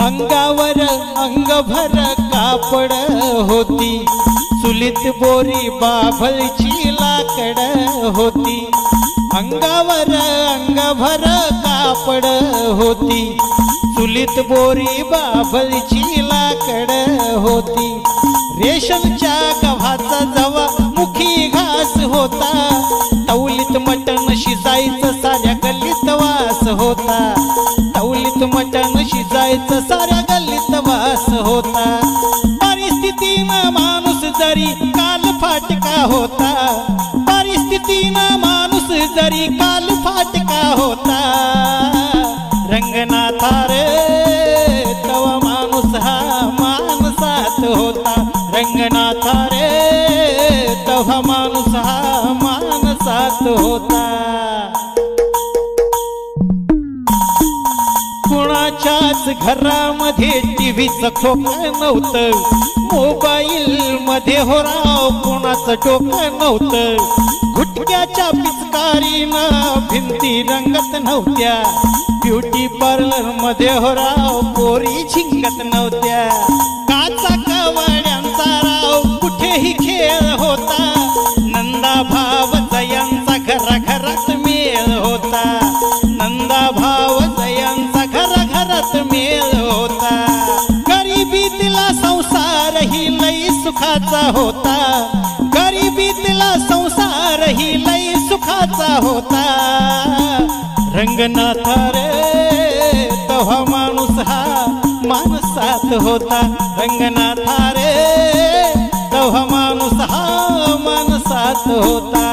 अंगावर अंगभर कापड होती, चुलीत बोरी बाभळची लाकड होती। अंगावर अंगभर कापड होती, चुलीत बोरी बाभळची लाकड होती। रेशमच्या गव्हाचा जवा मुखी घास होता, तवलीत मटण शिजायचं साऱ्या गल्लीत वास होता। तवलीत मटण शिजायचं साऱ्या गल्लीत वास होता। परिस्थितीनं माणूस जरी काल फाटका होता, परिस्थितीनं माणूस जरी काल फाटका होता। रंगनाथा रे तवा माणूस हा माणसात होता, रंगनाथा रे तवा माणूस हा माणसात होता। कुणाच्याच घरामध्ये टीव्हीचं खोकं नव्हतं, मोबाईल मध्ये हो राव कुणाचं डोकं नव्हतं। गुटक्याच्या पिचकारीनं भिंती रंगत नव्हत्या, ब्युटी पार्लर मध्ये हो राव पोरी झिंगत नव्हत्या। काचा कवड्यांचा राव कुठेही खेळ होता, नंदा भाव जयांचा घराघरात मेळ होता। नंदा भाव जयांचा घराघरात मेळ होता। गरिबीतला संसार ही लई सुखाचा होता, गरिबीतला संसार ही लई सुखाचा होता। रंगनाथा रे तवा माणूस हा माणसात होता, रंगनाथा रे तवा माणूस हा माणसात होता।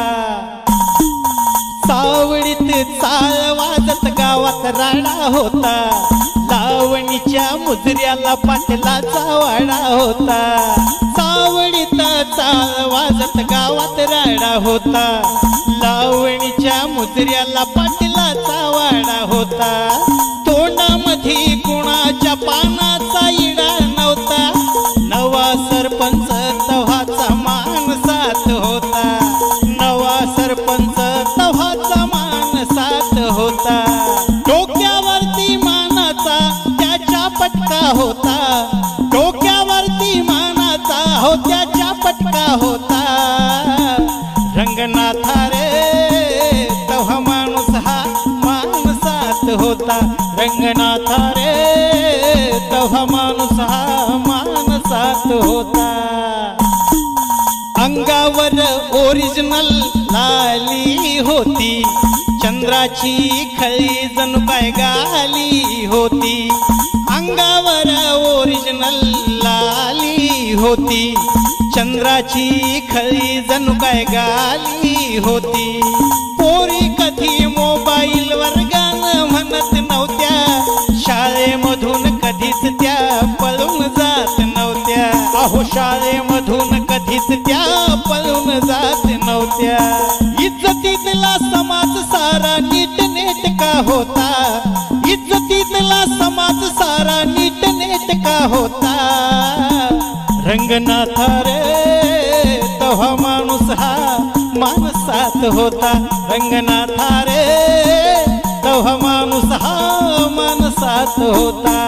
सावळीत चाळ वाजत गावात राडा होता, लावणीच्या मुजऱ्याला पाटलाचा वाडा होता। सावळीत चाळ वाजत गावात राडा होता, लावणीच्या मुजऱ्याला पाटलाचा वाडा होता। तोंडामध्ये कुणाच्या पानाचा इडा नव्हता, नवा सरपंच तव्हाचा माणसात होता। नवा सरपंच तव्हाचा माणसात होता। डोक्यावरती मानाचा त्याच्या पटका होता, डोक्यावरती मानाचा हो त्याच्या पटका होता। रंगनाथा रे तवा माणूस हा माणसात होता, रंगनाथा रे तवा माणूस हा माणसात होता। अंगावर ओरिजिनल लाली होती, चंद्राची खळी जणू काय गाली होती। अंगावर ओरिजिनल लाली होती, चंद्राची खळी जणू काय गाली होती। पोरी कधी मोबाईल वर गाणं म्हणत नव्हत्या, शाळेमधून कधीच त्या पळून जात नव्हत्या। अहो शाळेमधून कधीच त्या पळून जात नव्हत्या। इज्जतीतला समाज सारा नीटनेटका होता, इज्जतीतला समाज सारा नीटनेटका होता। रंगनाथा रे तवा माणूस हा माणसात होता, रंगनाथा रे तवा माणूस हा माणसात होता।